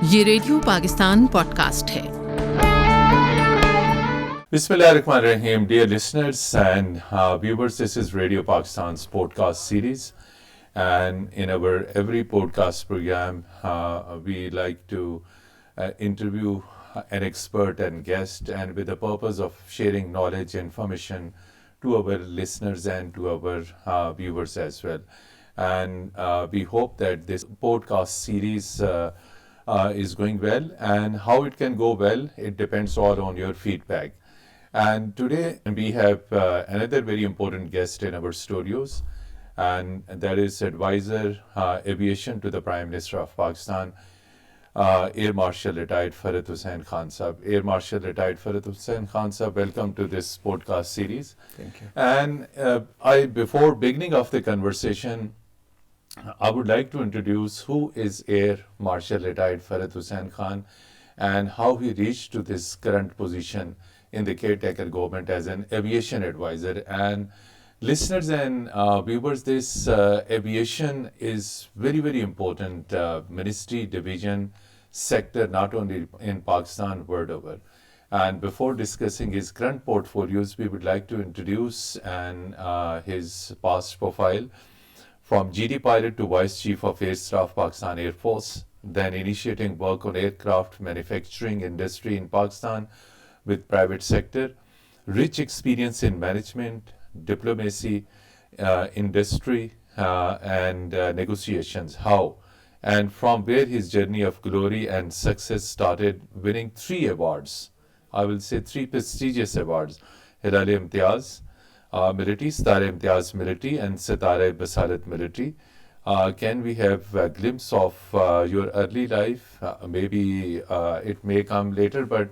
ये radio Pakistan podcast है। Bismillahirrahmanirrahim, dear listeners and viewers, this is Radio Pakistan's podcast series, and in our every podcast program, we like to interview an expert and guest, and with the purpose of sharing knowledge, information to our listeners and to our viewers as well. And we hope that this podcast series is going well, and how it can go well, it depends all on your feedback. And today we have another very important guest in our studios, and that is advisor aviation to the Prime Minister of Pakistan, Air Marshal retired Farhat Hussain Khan Sahab. Air Marshal retired Farhat Hussain Khan Sahab, welcome to this podcast series. Thank you. And before beginning of the conversation, I would like to introduce who is Air Marshal retired Farhat Hussain Khan and how he reached to this current position in the caretaker government as an aviation advisor. And listeners and viewers, this aviation is very, very important ministry, division, sector, not only in Pakistan, world over. And before discussing his current portfolios, we would like to introduce his past profile. From GD pilot to Vice Chief of Air Staff, Pakistan Air Force, then initiating work on aircraft manufacturing industry in Pakistan with private sector, rich experience in management, diplomacy, industry, and negotiations. How? And from where his journey of glory and success started, winning 3 awards. I will say 3 prestigious awards. Hilal-e Imtiaz, military, Sitare Imtiaz military, and Sitare Basalat military. Can we have a glimpse of your early life? Maybe it may come later, but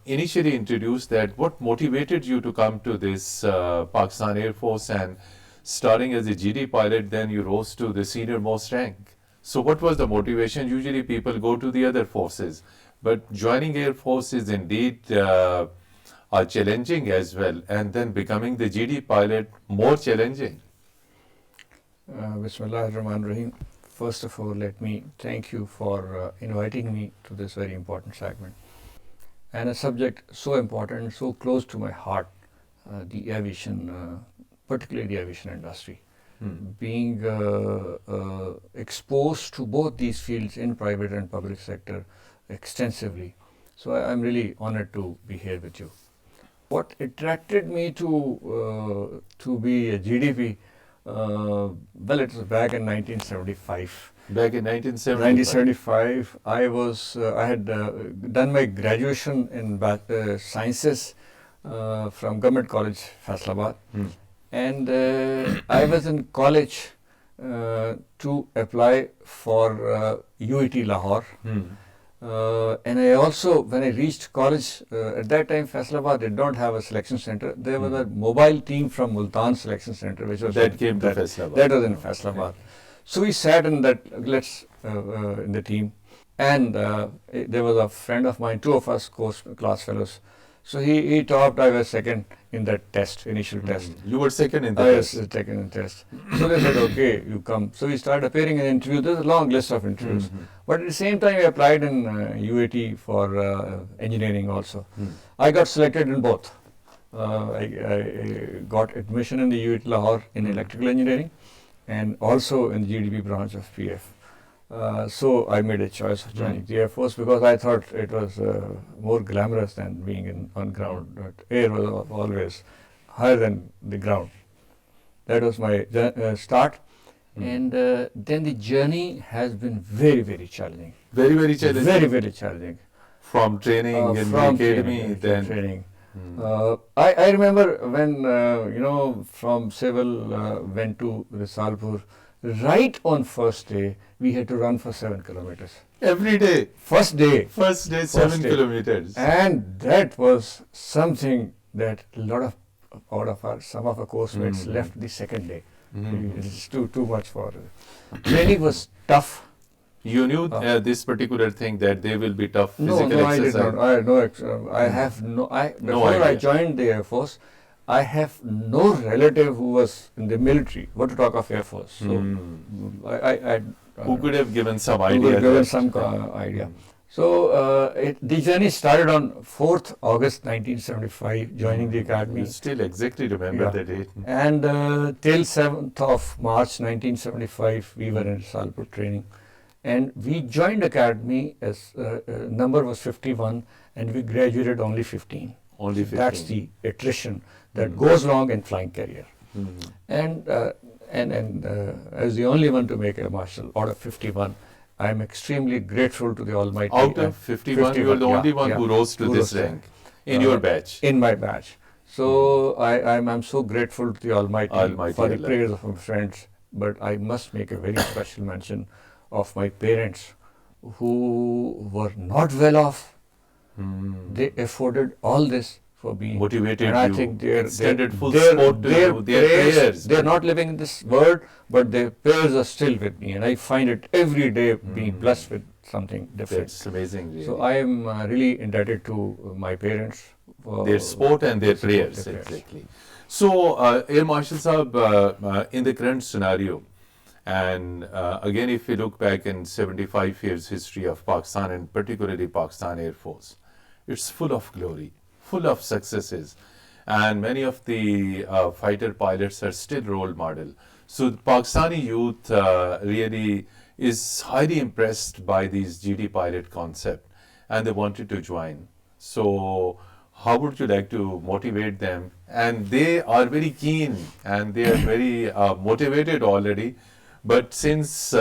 initially introduce that what motivated you to come to this Pakistan Air Force, and starting as a GD pilot, then you rose to the senior most rank. So what was the motivation? Usually people go to the other forces, but joining Air Force is indeed challenging as well, and then becoming the GD pilot more challenging. Bismillahirrahmanirrahim. First of all, let me thank you for inviting me to this very important segment. And a subject so important, so close to my heart, the aviation, particularly the aviation industry. Being exposed to both these fields in private and public sector extensively. So I'm really honored to be here with you. What attracted me to be a GDP, well, it was back in 1975. Back in 1975, I had done my graduation in sciences from Government College, Faisalabad, and I was in college to apply for UET Lahore. And I also, when I reached college, at that time Faisalabad did not have a selection center. There was a mobile team from Multan Selection Center, which was came to Faisalabad. That was in Faisalabad. Okay. So we sat in that in the team, and there was a friend of mine, 2 of us class fellows. So he topped. I was second in that test, initial test. You were second in the test? I was second in the test. So they said, okay, you come. So we started appearing in interviews. There's a long list of interviews. But at the same time, I applied in UAT for engineering also. I got selected in both. I got admission in the UAT Lahore in electrical engineering and also in the GDP branch of PF. So I made a choice of joining the Air Force because I thought it was more glamorous than being on ground. But air was always higher than the ground. That was my start. And then the journey has been very, very challenging. Very, very challenging. Very, very challenging. From training in the academy, then training. I remember when from civil went to Risalpur. Right on first day, we had to run for 7 kilometers. Every day? First day. 7 kilometers. And that was something that some of our course mates left the second day. It's too much for training was tough. You knew this particular thing that they will be tough physical exercise? No, I did not. Before I joined the Air Force, I have no relative who was in the military. What to talk of Air Force? So I Who could have given some who idea? could have given that- some idea. So the journey started on 4th August 1975, joining the academy. You still exactly remember Yeah. the date. And till 7th of March 1975, we were in Salpur training. And we joined academy as number was 51, and we graduated only 15. Only 15. That's the attrition that goes along in flying career. And as the only one to make a marshal out of 51, I am extremely grateful to the Almighty. Out of 51, you are the only one yeah, who rose to who this rose rank in your batch. In my batch. So I'm so grateful to the Almighty, Almighty for the Allah. prayers of my friends. But I must make a very special mention of my parents, who were not well off. They afforded all this for me. Motivated and I you, think extended full support to you, their prayers. They're not living in this world, but their prayers are still with me, and I find it every day being blessed with something different. That's amazing. Really. So I am really indebted to my parents for Their support and their support, prayers, their prayers. exactly. So, Air Marshal Saab, in the current scenario, and again, if we look back in 75 years history of Pakistan, and particularly Pakistan Air Force, it's full of glory, full of successes, and many of the fighter pilots are still role model. So the Pakistani youth really is highly impressed by these GD pilot concept, and they wanted to join. So how would you like to motivate them? And they are very keen and they are very motivated already. But since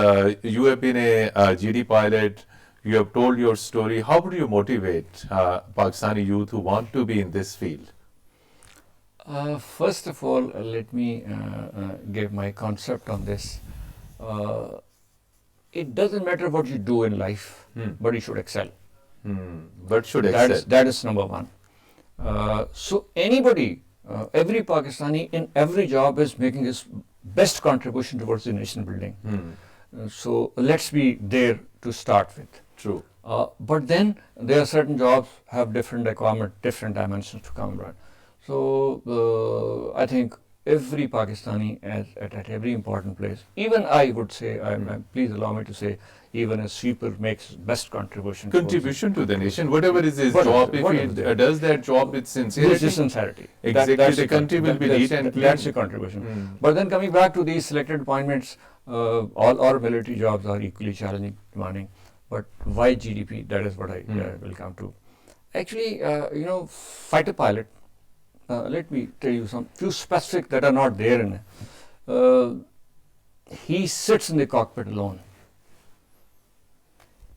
you have been a GD pilot, you have told your story, how would you motivate Pakistani youth who want to be in this field? First of all, let me give my concept on this. It doesn't matter what you do in life, but you should excel. But should excel. That is number one. So anybody, every Pakistani in every job is making his best contribution towards the nation building. So let's be there to start with. True. But then there are certain jobs have different requirements, different dimensions to come around. So I think every Pakistani at every important place, even I would say, please allow me to say, even a sweeper makes best contribution. Contribution to the nation, whatever is his Whatever- job, if whatever he does that job with sincerity, This is sincerity. Exactly, That's the country will be neat and clean. That's the contribution. But then coming back to these selected appointments, all our military jobs are equally challenging, demanding. But why GDP? That is what I will come to. Actually, fighter pilot. Let me tell you some few specific that are not there in it. He sits in the cockpit alone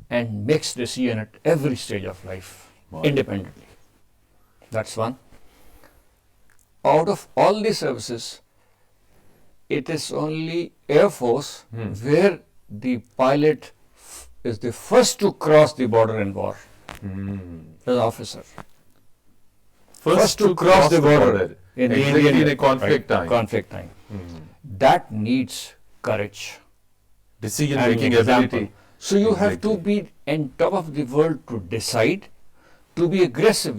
and makes decision at every stage of life independently. That's one. Out of all the services, it is only Air Force where the pilot is the first to cross the border in war. The officer. First to cross the border in the exactly Indian in a conflict right, time. Conflict time. That needs courage. Decision and making example. ability. So you have to be on top of the world to decide, to be aggressive.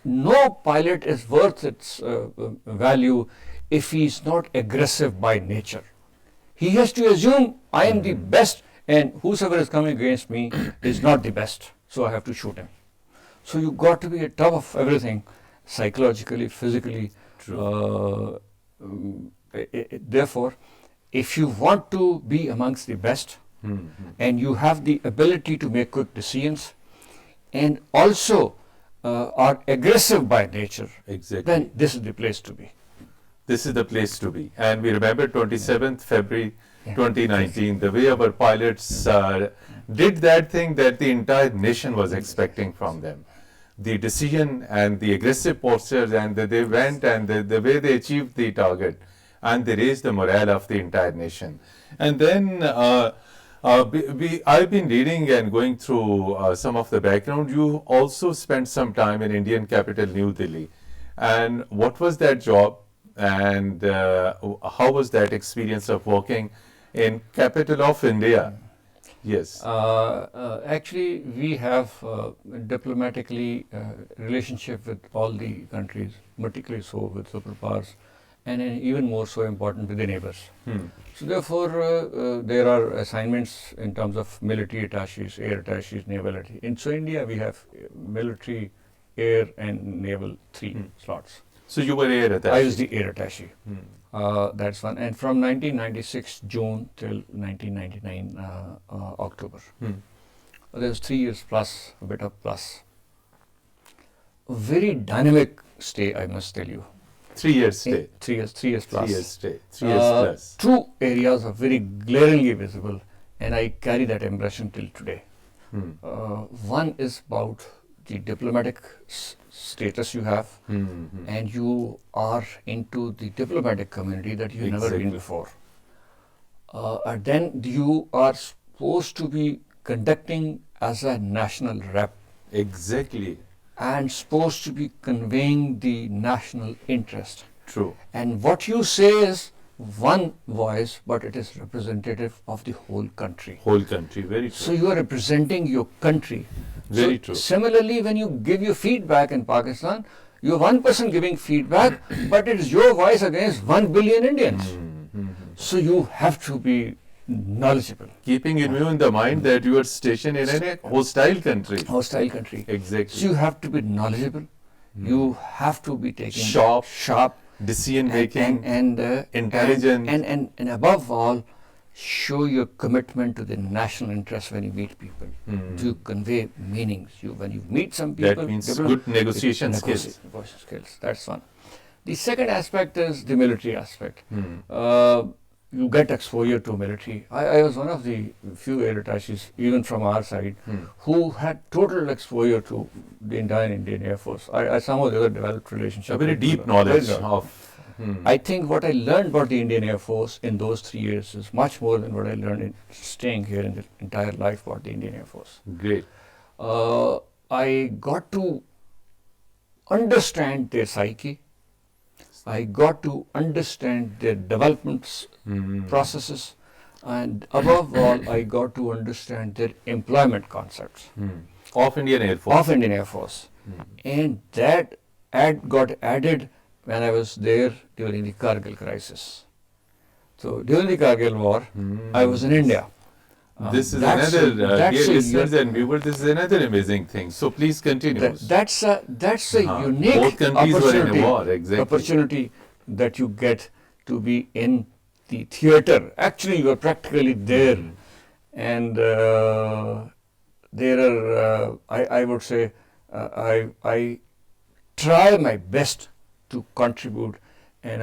No pilot is worth its value if he is not aggressive by nature. He has to assume I am the best, and whosoever is coming against me is not the best, so I have to shoot him. So you got to be at top of everything, psychologically, physically. Therefore, if you want to be amongst the best, and you have the ability to make quick decisions, and also are aggressive by nature, Exactly. then this is the place to be. This is the place to be. And we remember 27th February 2019, the way our pilots did that thing that the entire nation was expecting from them. The decision and the aggressive postures, and they went and the way they achieved the target, and they raised the morale of the entire nation. And then I've been reading and going through some of the background. You also spent some time in Indian capital, New Delhi. And what was that job? And how was that experience of working in capital of India? Yes. Actually, we have diplomatically relationship with all the countries, particularly so with superpowers, and even more so important with the neighbors. Hmm. So therefore, there are assignments in terms of military attaches, air attaches, naval attaches. So India, we have military, air, and naval three slots. So you were air attaché. I was the air attaché. Hmm. That's one. And from 1996 June till 1999 October. There was 3 years plus, a bit of plus. A very dynamic stay, I must tell you. 3 years stay. 3 years plus. 3 years stay. 3 years plus. Two areas are very glaringly visible, and I carry that impression till today. One is about the diplomatic status you have, and you are into the diplomatic community that you've never been before. And then you are supposed to be conducting as a national rep. Exactly. And supposed to be conveying the national interest. True. And what you say is one voice, but it is representative of the whole country. Whole country, very true. So you are representing your country. Very true. Similarly, when you give your feedback in Pakistan, you are one person giving feedback, but it is your voice against 1 billion Indians. So you have to be knowledgeable. Keeping in view in the mind that you are stationed in a hostile country. Hostile country. Exactly. So you have to be knowledgeable. You have to be taking sharp decision making and intelligent and above all, show your commitment to the national interest when you meet people. To convey meanings. When you meet some people, that means good negotiation skills. That's one. The second aspect is the military aspect. You get exposure to military. I was one of the few air attaches, even from our side, who had total exposure to the entire Indian Air Force. I somehow developed relationship. A very deep knowledge of. I think what I learned about the Indian Air Force in those 3 years is much more than what I learned in staying here in the entire life about the Indian Air Force. Great. I got to understand their psyche. I got to understand their development processes, and above all, I got to understand their employment concepts of Indian Air Force. And that got added when I was there during the Kargil crisis. So during the Kargil war, I was in India. This is another, dear listeners and viewers, this is another amazing thing. So please continue. That's a unique both countries were in a war, exactly. Opportunity that you get to be in the theater. Actually, you are practically there. And there are, I would say, I try my best to contribute, and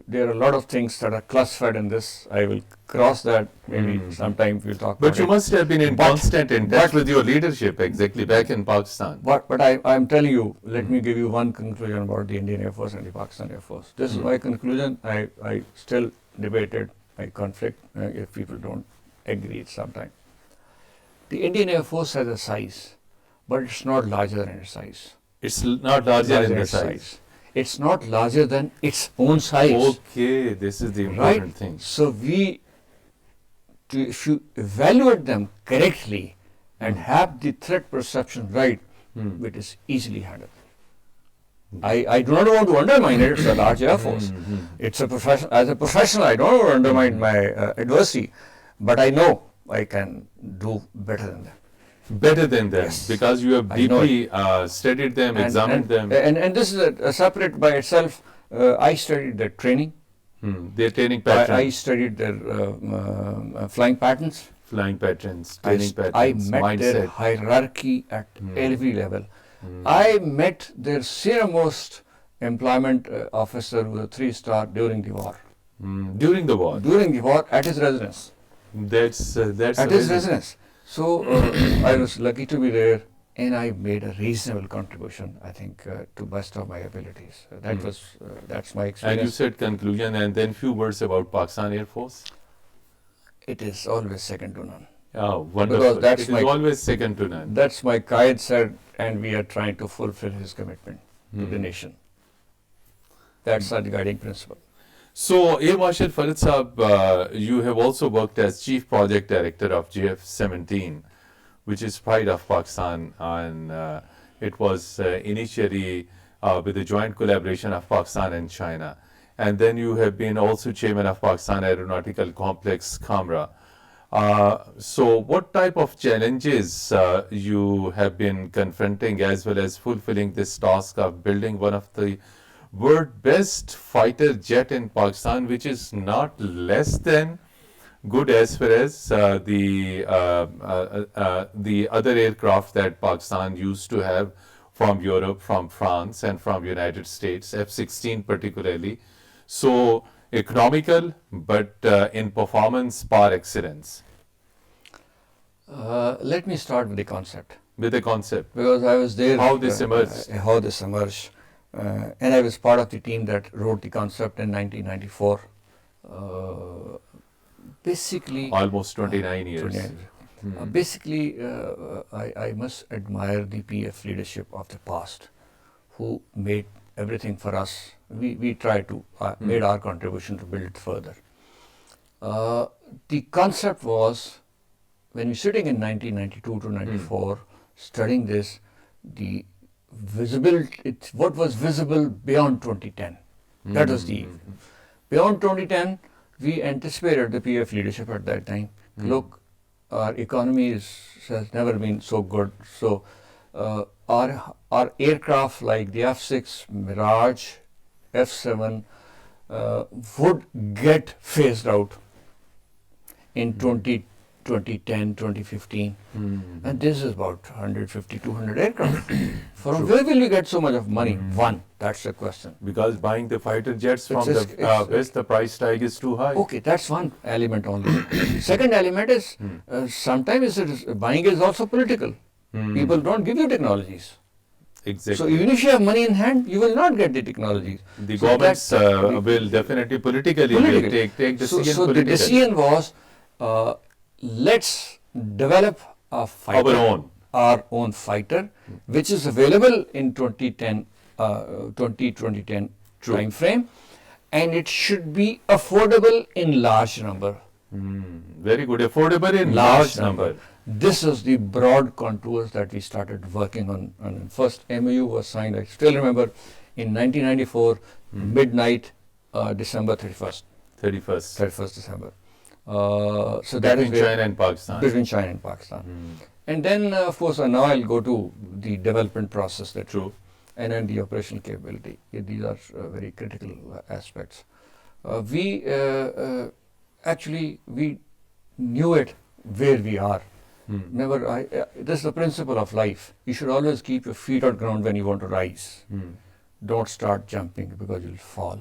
there are a lot of things that are classified in this. I will cross that maybe sometime we'll talk about it. But you must have been in constant in touch with your leadership, exactly, back in Pakistan. But I'm telling you, let me give you one conclusion about the Indian Air Force and the Pakistan Air Force. This is my conclusion. I still debated my conflict if people don't agree sometime. The Indian Air Force has a size, but it's not larger than its size. It's not larger in the size. It's not larger than its own size. Okay, this is the important thing. So if you evaluate them correctly and have the threat perception right, it is easily handled. I do not want to undermine it. It's a large Air Force. It's a profession. As a professional, I don't want to undermine my adversary, but I know I can do better than that. Better than them, yes. Because you have deeply studied them, examined them. And this is a separate by itself. I studied their training. Their training patterns. I studied their flying patterns. Training patterns, I met mindset. Their hierarchy at every level. I met their senior-most employment officer who was a 3-star during the war. During the war? During the war, at his residence. That's at amazing. His residence. So I was lucky to be there, and I made a reasonable contribution, I think, to best of my abilities. That's my experience. And you said conclusion, and then few words about Pakistan Air Force. It is always second to none. Oh, wonderful. Because it is always second to none. That's my Qaid said, and we are trying to fulfill his commitment to the nation. That's our guiding principle. So, Air Marshal Farhat Saab, you have also worked as Chief Project Director of JF-17, which is pride of Pakistan, and it was initially with the joint collaboration of Pakistan and China. and then you have been also chairman of Pakistan Aeronautical Complex, Kamra. So what type of challenges you have been confronting as well as fulfilling this task of building one of the world best fighter jet in Pakistan, which is not less than good as far as the other aircraft that Pakistan used to have from Europe, from France, and from United States, F-16 particularly. So economical, but in performance par excellence. Let me start with the concept. With the concept. Because I was there. How this emerged. How this emerged. And I was part of the team that wrote the concept in 1994. Basically. Almost 29 years. 29 years. Basically, I must admire the PF leadership of the past, who made everything for us. We tried to made our contribution to build it further. The concept was, when we were sitting in 1992 to 94, studying this, the visibility, what was visible beyond 2010. That was the beyond 2010. We anticipated the PF leadership at that time. Look, our economy has never been so good. So our aircraft like the F6, Mirage, F7 would get phased out in 2010, 2015. And this is about 150, 200 aircraft. From where will you get so much of money? One, that's the question. Because buying the fighter jets from the West, the price tag is too high. Okay, that's one element only. Second element is sometimes buying is also political. People don't give you technologies. Exactly. So even if you have money in hand, you will not get the technologies. The governments will definitely politically take decision. So the decision was, let's develop a fighter, our own fighter, which is available in 2010 time frame, and it should be affordable in large number. Very good. Affordable in large number. This is the broad contours that we started working on. First MOU was signed, I still remember, in 1994, midnight, December 31st. 31st December. So that is between China and Pakistan. Between China and Pakistan. And then, of course, now I'll go to the development process. That's true. And then the operational capability. These are very critical aspects. We knew it where we are. This is the principle of life. You should always keep your feet on ground when you want to rise. Don't start jumping because you'll fall.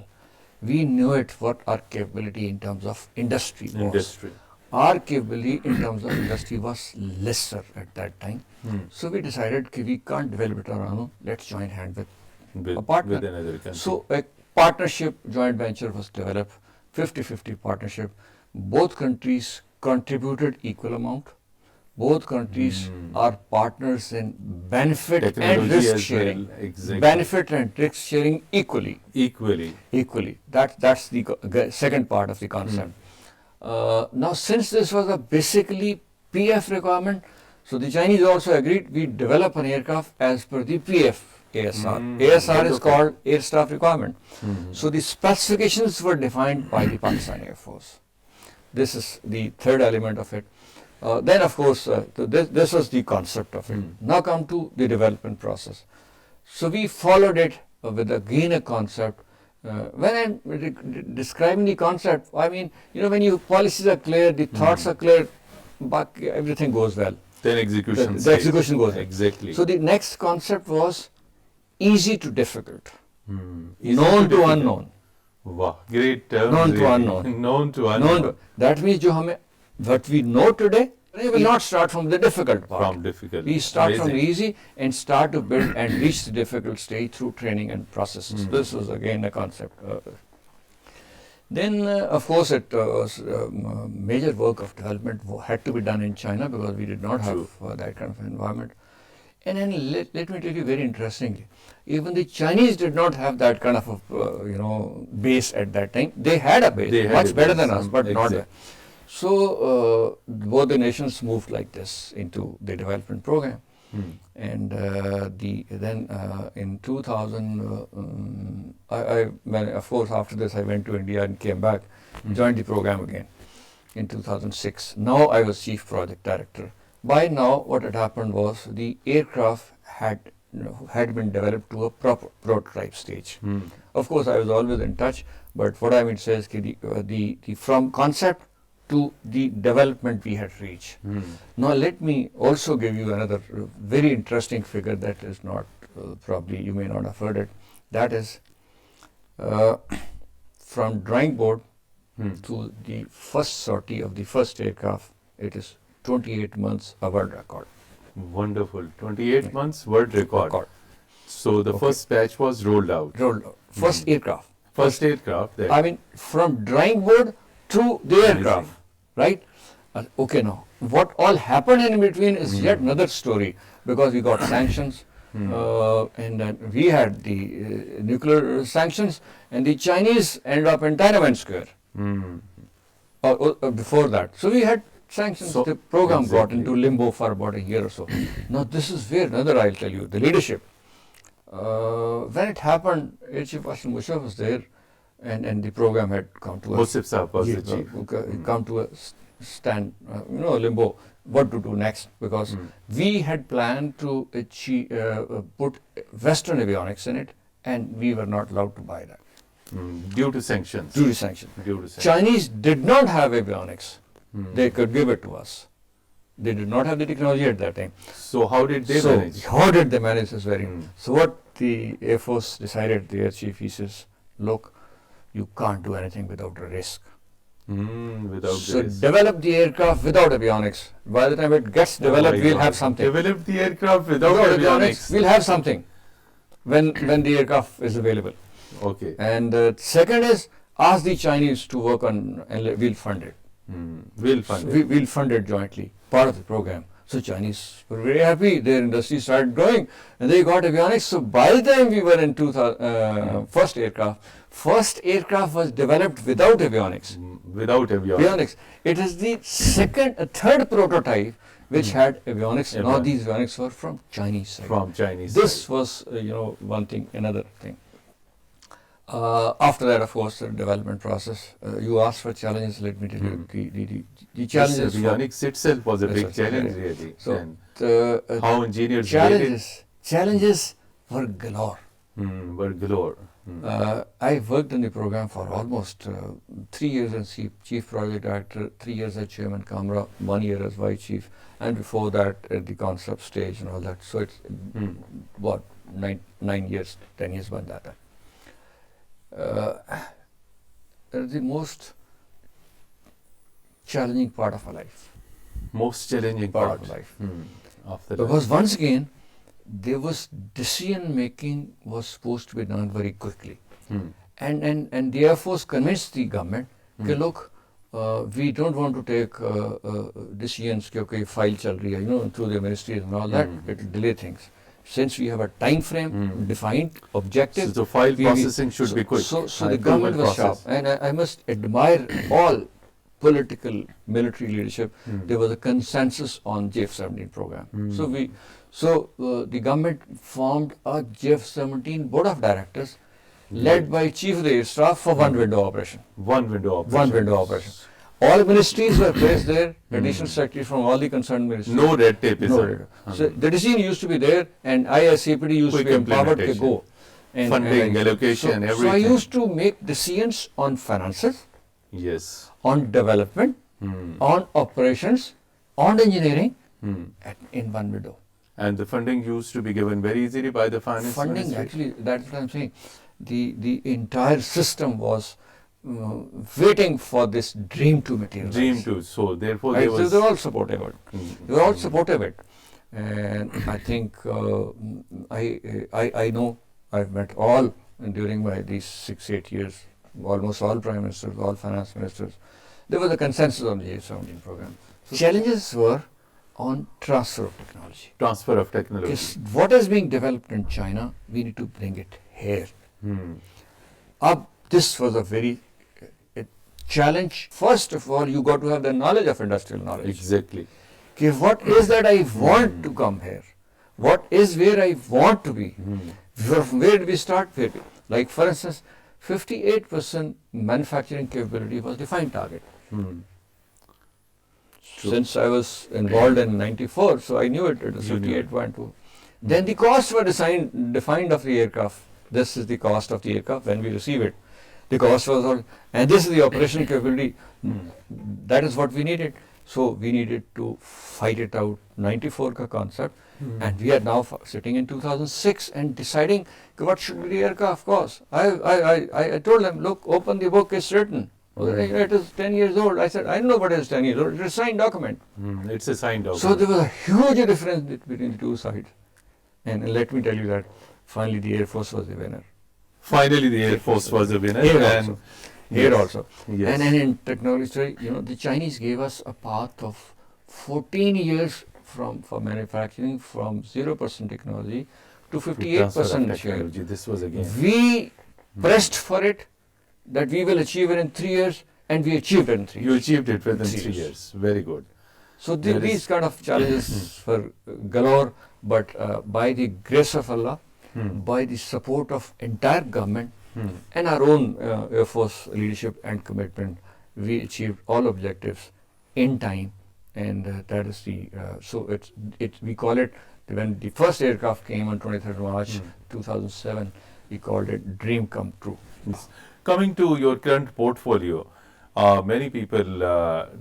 We knew it what our capability in terms of industry was. Our capability in terms of industry was lesser at that time. So we decided we can't develop it on our own. Let's join hand with a partner. With another country. So a partnership, joint venture was developed, 50-50 partnership. Both countries contributed equal amount. Both countries are partners in benefit and risk sharing. Well. Exactly. Benefit and risk sharing equally. That's the second part of the concept. Now, since this was a basically PF requirement, so the Chinese also agreed we develop an aircraft as per the PF ASR. ASR is called Air Staff Requirement. So the specifications were defined by the Pakistan Air Force. This is the third element of it. Then, of course, this was the concept of it. Now come to the development process. So we followed it with again a concept. When I'm describing the concept, I mean, when your policies are clear, the thoughts are clear, but everything goes well. Then execution. The execution goes well. Exactly. So the next concept was easy to difficult, known to unknown. Wow, great term. Known to unknown. Known to unknown. That means what we know today, we will not start from the difficult part. From difficult. We start from the easy and start to build and reach the difficult stage through training and processes. This was again a concept. Then, of course, it was major work of development had to be done in China because we did not have that kind of environment. And then let me tell you very interestingly, even the Chinese did not have that kind of a base at that time. They had a base, much better than us, but not that. So both the nations moved like this into the development program. And in 2000, of course, after this I went to India and came back, joined the program again in 2006. Now I was Chief Project Director. By now, what had happened was the aircraft had been developed to a proper prototype stage. Of course, I was always in touch, but what I mean to say is the from concept to the development we had reached. Now, let me also give you another very interesting figure that is not, probably you may not have heard it. That is from drawing board to the first sortie of the first aircraft, it is 28 months a world record. Wonderful. 28 months world record. So the first batch was rolled out. First aircraft. First aircraft. There. I mean, from drawing board to the aircraft, right? Okay, now, what all happened in between is yet another story, because we got sanctions, and then we had the nuclear sanctions, and the Chinese ended up in Tiananmen Square before that. So we had sanctions. The program got into limbo for about a year or so. Now, this is where another, I'll tell you, the leadership. When it happened, Air Chief Marshal Musharraf was there, and the program had come to Musharraf Sahab was the chief. Come to a stand, limbo, what to do next, because we had planned to put Western avionics in it, and we were not allowed to buy that. Due to sanctions. Chinese did not have avionics. They could give it to us. They did not have the technology at that time. So how did they manage? How did they manage is very important. So what the Air Force decided, the Air Chief, he says, look, you can't do anything without a risk. Develop the aircraft without avionics. By the time it gets developed, we'll have something. Develop the aircraft without avionics. We'll have something when the aircraft is available. Okay. And second is, ask the Chinese to work on, and we'll fund it. We'll fund it jointly, part of the program. So Chinese were very happy. Their industry started growing, and they got avionics. So by the time we were in first aircraft was developed without avionics. It is the third prototype which had avionics. Now these avionics were from Chinese side. This was, one thing. Another thing. After that, of course, the development process. You asked for challenges. Let me tell you, the challenges. Avionics itself was a big challenge, really. So, how engineers challenges were galore. I worked in the program for almost 3 years as Chief Project Director, 3 years as Chairman Camera, 1 year as Vice Chief, and before that at the concept stage and all that. So it's 9 years, 10 years by that time. The most challenging part of our life. Most challenging part of life. Because once again, there was decision making was supposed to be done very quickly. And the Air Force convinced the government, okay, look, we don't want to take decisions, okay, file chal rahi hai, through the ministries and all that, it will delay things. Since we have a time frame, defined, objective. So the file processing should be quick. So the government was sharp. And I must admire all political military leadership. There was a consensus on JF-17 program. So the government formed a JF-17 board of directors led by Chief of the Air Staff for one window operation. All ministries were placed there, additional secretaries from all the concerned ministries. No red tape is So the decision used to be there, and I as CPD used to be empowered to go. Funding, allocation, everything. So I used to make decisions on finances, on development, on operations, on engineering, in one window. And the funding used to be given very easily by the finance ministry? Actually, that's what I'm saying. The entire system was waiting for this dream to materialize. So therefore they were all supportive of it. And I think I know I've met all during these 6-8 years, almost all prime ministers, all finance ministers. There was a consensus on the JF-17 program. So challenges were on transfer of technology. What is being developed in China, we need to bring it here. This was a very challenge. First of all, you got to have the knowledge of industrial knowledge. Exactly. Okay, what is that I want to come here? what is where I want to be. From where did we start? Like for instance, 58% manufacturing capability was defined target. Since I was involved in 94, so I knew it was 58.2. Then the costs were defined of the aircraft. This is the cost of the aircraft when we receive it. The cost was all, and this is the operational capability. That is what we needed. So we needed to fight it out. 94 ka concept, and we are now sitting in 2006 and deciding what should be the aircraft cost. I told them, look, open the book, it's written. It is 10 years old. I said, I know what is 10 years old. It's a signed document. It's a signed document. So there was a huge difference between the two sides. And let me tell you that finally the Air Force was the winner. Finally, the Air Force was a winner. Here also. Yes. And in technology, the Chinese gave us a path of 14 years for manufacturing from 0% technology to 58% technology. This was again. We pressed for it, that we will achieve it in 3 years, and we achieved it in 3 years. You achieved it within 3 years. Very good. So these kind of challenges were galore, but by the grace of Allah, by the support of entire government and our own Air Force leadership and commitment, we achieved all objectives in time, and that is the so we call it, when the first aircraft came on 23rd March 2007, we called it dream come true. Yes. Coming to your current portfolio, many people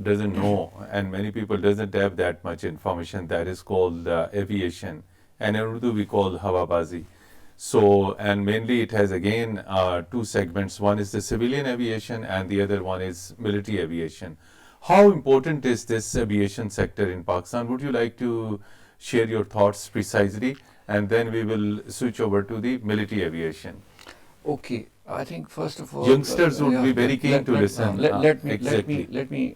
doesn't know, and many people doesn't have that much information. That is called aviation, and in Urdu we call Hawabazi. So, and mainly it has again two segments. One is the civilian aviation, and the other one is military aviation. How important is this aviation sector in Pakistan? Would you like to share your thoughts precisely, and then we will switch over to the military aviation. Okay. I think first of all, youngsters would be very keen to listen. Let me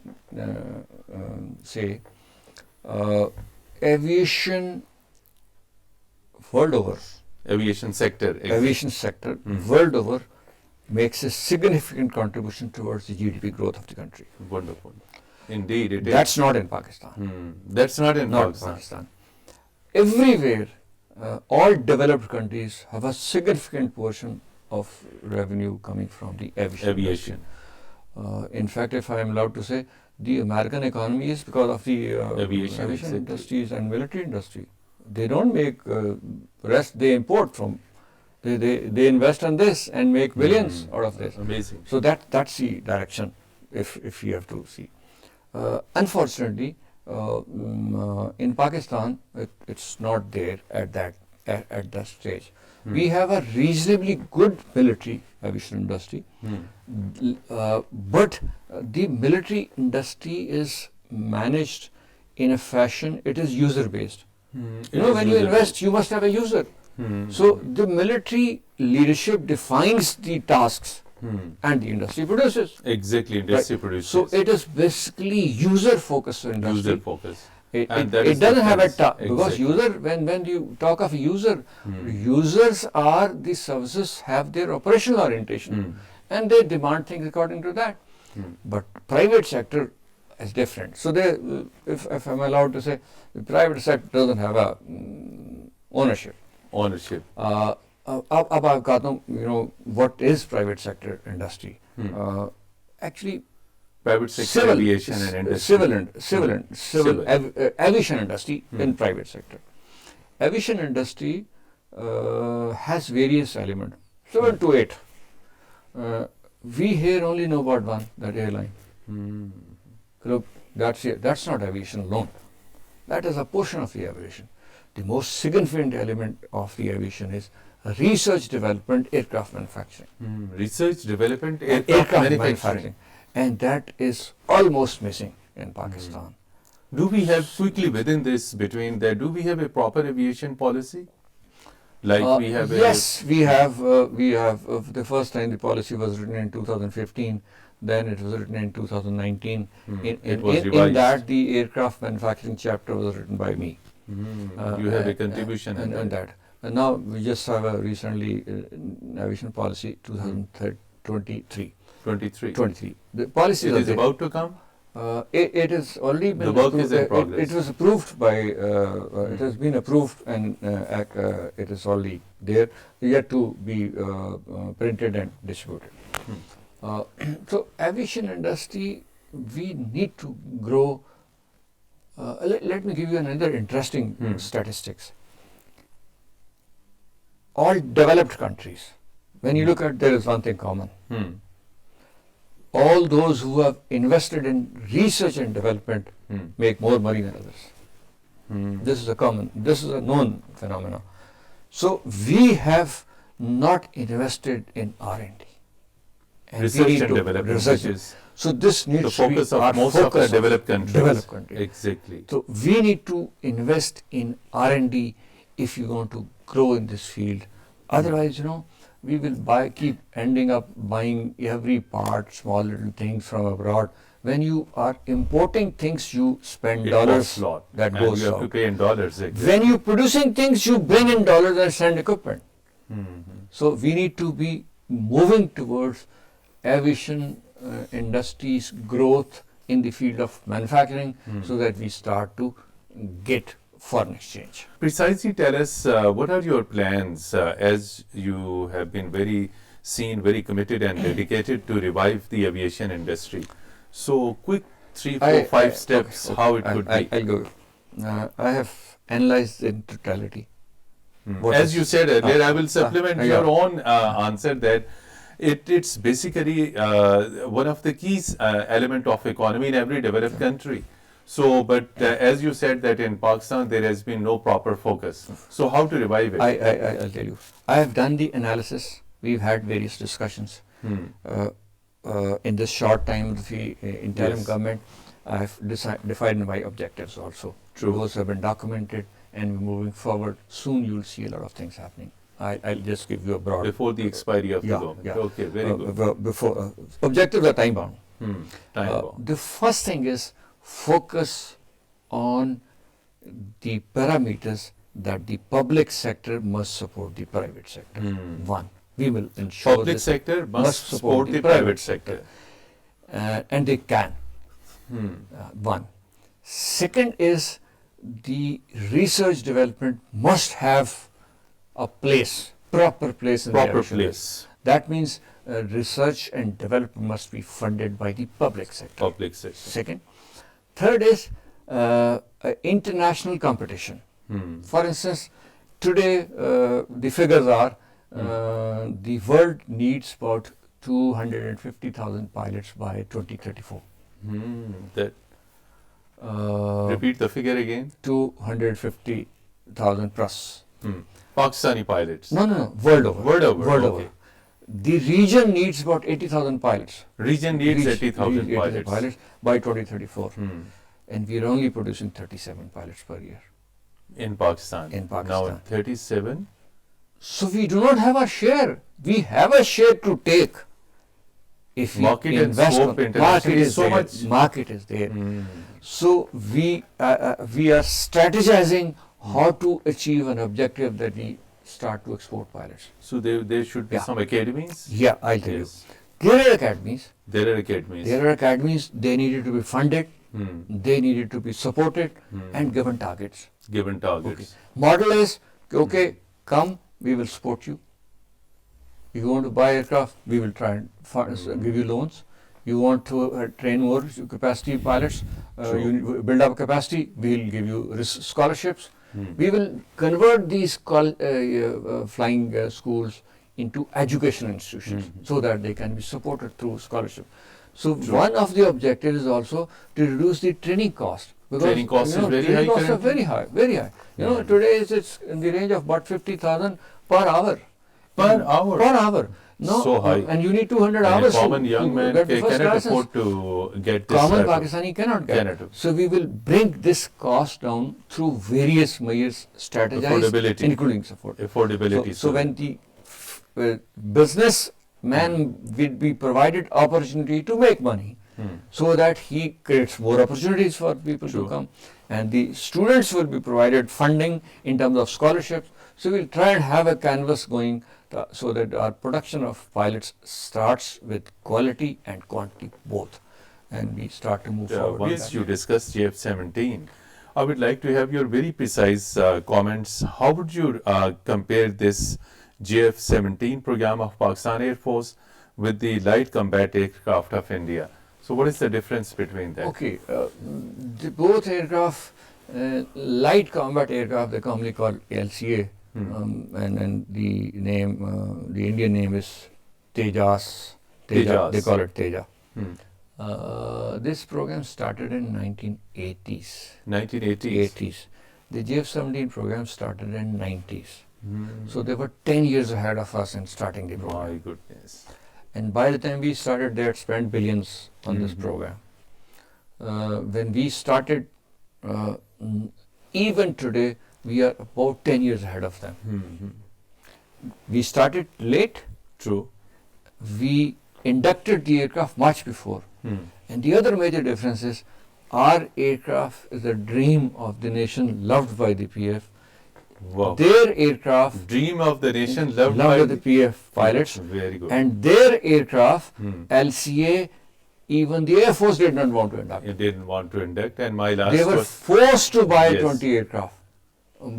say, aviation world over, aviation sector world over makes a significant contribution towards the GDP growth of the country. Wonderful, indeed it is. That's not in Pakistan. That's not in Pakistan. Everywhere, all developed countries have a significant portion of revenue coming from the aviation. In fact, if I am allowed to say, the American economy is because of the aviation industries and military industry. They don't make rest, they import from, they invest on this and make billions out of this. Amazing. So that's the direction, if you have to see. Unfortunately, in Pakistan, it's not there at that stage. We have a reasonably good military aviation industry, but the military industry is managed in a fashion, it is user based. When you invest, you must have a user. So the military leadership defines the tasks and the industry produces. Exactly, industry produces. So it is basically user focused industry. User focused. It doesn't have a because user, when you talk of user, users are the services have their operational orientation and they demand things according to that. But private sector is different. So if I'm allowed to say, the private sector doesn't have a ownership. Ab I've got what is private sector industry? Actually, private sector aviation and industry. Civil aviation industry in private sector. Aviation industry has various elements, 7 to 8. We here only know about one, that airline. Look, that's not aviation alone. That is a portion of the aviation. The most significant element of the aviation is research, development, aircraft manufacturing. Research, development, aircraft manufacturing. And that is almost missing in Pakistan. Do we have, quickly within this, between that, do we have a proper aviation policy? Like we have yes, we have. The first time the policy was written in 2015, then it was written in 2019. In that, the aircraft manufacturing chapter was written by me. You have a contribution in that. And now we just have a recently aviation policy 2023. 23. The policy is about to come? It has already been The work is in approved. progress. It was approved by, it has been approved and it is already there, yet to be printed and distributed. So aviation industry, we need to grow. Let me give you another interesting statistics. All developed countries, when you look at, there is one thing common. All those who have invested in research and development make more money than others. This is a known phenomenon. So we have not invested in R&D. Research and development, research. which is So this needs the to be focus of our most of the focus developed countries. developed countries. Exactly. So we need to invest in R&D if you want to grow in this field. Otherwise, we will keep ending up buying every part, small little things from abroad. When you are importing things, you spend It dollars. costs a lot. That And goes you have to out. pay in dollars. Exactly. When you producing things, you bring in dollars and send equipment. So we need to be moving towards aviation industry's growth in the field of manufacturing, so that we start to get foreign exchange. Precisely tell us what are your plans as you have been very committed and dedicated to revive the aviation industry. So quick 3, 4, 5 steps how it could be. I'll go. I have analyzed in totality. As you said earlier, I will supplement yeah. your own answer that it's basically one of the key element of economy in every developed country. So, but as you said that in Pakistan there has been no proper focus. So how to revive it? I'll tell you. I have done the analysis. We've had various discussions. In this short time of the interim Yes. government, I have defined my objectives also. True. Those have been documented, and moving forward, soon you'll see a lot of things happening. I'll just give you a broad. Before the expiry of the yeah, government. yeah. Okay, very good. Before objectives are time bound. Time bomb. The first thing is focus on the parameters that the public sector must support the private sector. One, we will ensure Public this sector must support the private sector. And they can. One. Second is the research development must have a proper place in the Proper aviation place. industry. That means research and development must be funded by the public sector. Public sector. Second. Third is international competition. For instance, today the figures are the world needs about 250,000 pilots by 2034. That repeat the figure again. 250,000 plus. Pakistani pilots. No, world over. World over. World okay. over. The region needs about 80,000 pilots. Region needs 80,000 pilots. By 2034. And we are only producing 37 pilots per year. In Pakistan. In Pakistan. Now 37. So we do not have a share. We have a share to take. If we Market and invest scope on- internationally is so there. much. Market is there. So we are strategizing how to achieve an objective that we start to export pilots. So there should be Yeah. some academies. Yeah, I'll tell you. Yes. There are academies. There are academies. They needed to be funded, they needed to be supported and given targets. Given targets. Model is, okay, come, we will support you. You want to buy aircraft, we will try and give you loans. You want to train more capacity pilots, you build up capacity, we will give you scholarships. We will convert these flying schools into educational institutions so that they can be supported through scholarship. So one of the objectives is also to reduce the training cost. Because, Training cost is very training high costs are currently. very high. Today it's in the range of about 50,000 per hour. Per hour. Per hour. No, So high. And you need 200 And hours a common young to man get the first cannot license. afford to get this. Common type of- Pakistani cannot get. Cannot. So we will bring this cost down through various measures, strategized, Affordability. including support. Affordability. So when the businessman will be provided opportunity to make money, so that he creates more opportunities for people True. to come, and the students will be provided funding in terms of scholarships. So we'll try and have a canvas going so that our production of pilots starts with quality and quantity both. and we start to move forward. with Once that. you discussed JF-17, I would like to have your very precise comments. How would you compare this JF-17 program of Pakistan Air Force with the light combat aircraft of India? So what is the difference between that? Okay, both aircraft, light combat aircraft, they're commonly called LCA, and the name, the Indian name is Tejas. Tejas. They call it Teja. Hmm. This program started in 1980s. 1980s. 80s. The JF-17 program started in 90s. Hmm. So they were 10 years ahead of us in starting the program. My goodness. And by the time we started, they had spent billions on this Mhm. program. When we started, even today, we are about 10 years ahead of them. Hmm. We started late. True. We inducted the aircraft much before. Hmm. And the other major difference is our aircraft is a dream of the nation, loved by the PF. Wow. Their aircraft Dream of the nation, loved loved by by the PF pilots. Very good. And their aircraft, Hmm. LCA, even the Air Force did not want to induct. You didn't want to induct, and my last They were was forced to buy Yes. 20 aircraft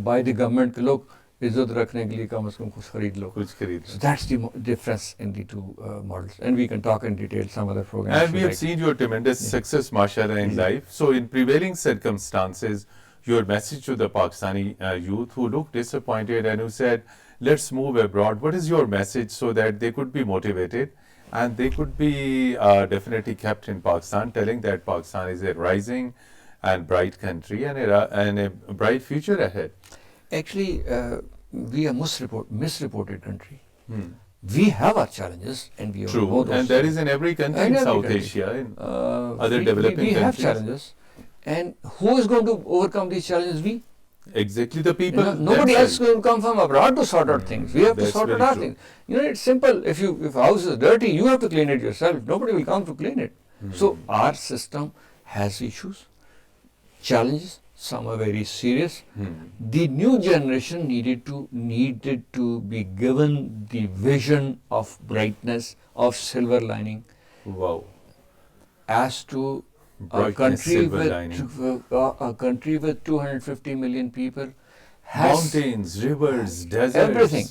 by the government. लोग इज्जत रखने के लिए कम से कम कुछ खरीद लो. कुछ खरीद So that's the difference in the two models, and we can talk in detail some other programs. And we you have like. seen your tremendous Yeah. success, Marshal, in Yeah. life. So, in prevailing circumstances, your message to the Pakistani youth who look disappointed and who said, let's move abroad, what is your message so that they could be motivated and they could be definitely kept in Pakistan, telling that Pakistan is a rising and bright country and a bright future ahead? Actually, we are misreported country. Hmm. We have our challenges, and we have True, both and that is in every country in In every South country. Asia, in other other developing we have countries. challenges, and who is going to overcome these challenges? We. Exactly, the people. Nobody else is themselves. going to come from abroad to sort out things. We have to That's sort out very our true. things. You know, it's simple. If a house is dirty, you have to clean it yourself. Nobody will come to clean it. So our system has issues, challenges. Some are very serious. The new generation needed to be given the vision of brightness, of silver lining, Wow. as to a Brightness, country silver lining. a country with 250 million people has Mountains, rivers, deserts. everything.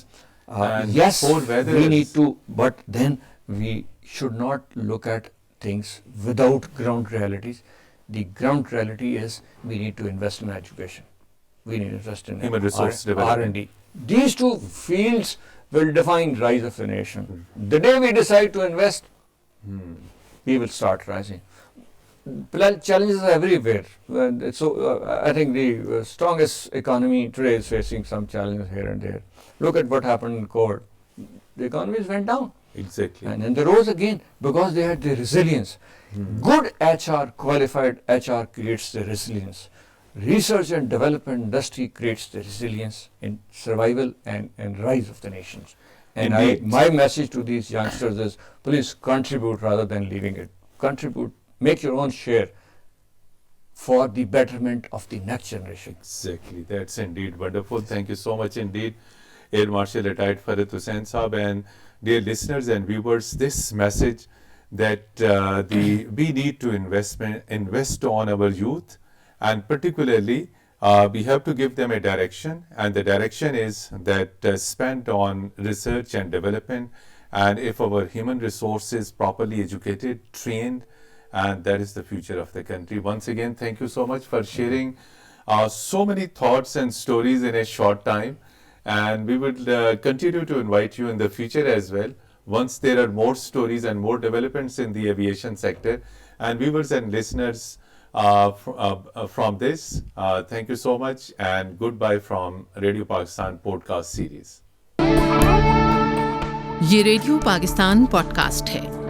and Yes, four we weathers. need to, but then we should not look at things without ground realities. The ground reality is we need to invest in education. We need to invest in Human resource development. R&D. These two fields will define rise of the nation. The day we decide to invest, we will start rising. Challenges are everywhere. I think the strongest economy today is facing some challenges here and there. Look at what happened in COVID. The economies went down. Exactly. And then they rose again because they had the resilience. Good HR, qualified HR creates the resilience. Research and development industry creates the resilience in survival and rise of the nations. And Indeed. my message to these youngsters is, please contribute rather than leaving it. Contribute, make your own share for the betterment of the next generation. Exactly. That's indeed wonderful. Thank you so much indeed, Air Marshal retired Farhat Hussain Saab. And dear listeners and viewers, this message that we need to invest on our youth, and particularly we have to give them a direction, and the direction is that spent on research and development. And if our human resource is properly educated, trained, and that is the future of the country. Once again, thank you so much for sharing so many thoughts and stories in a short time. And we will continue to invite you in the future as well, once there are more stories and more developments in the aviation sector. And viewers and listeners from this, thank you so much and goodbye from Radio Pakistan podcast series. ये radio Pakistan podcast है।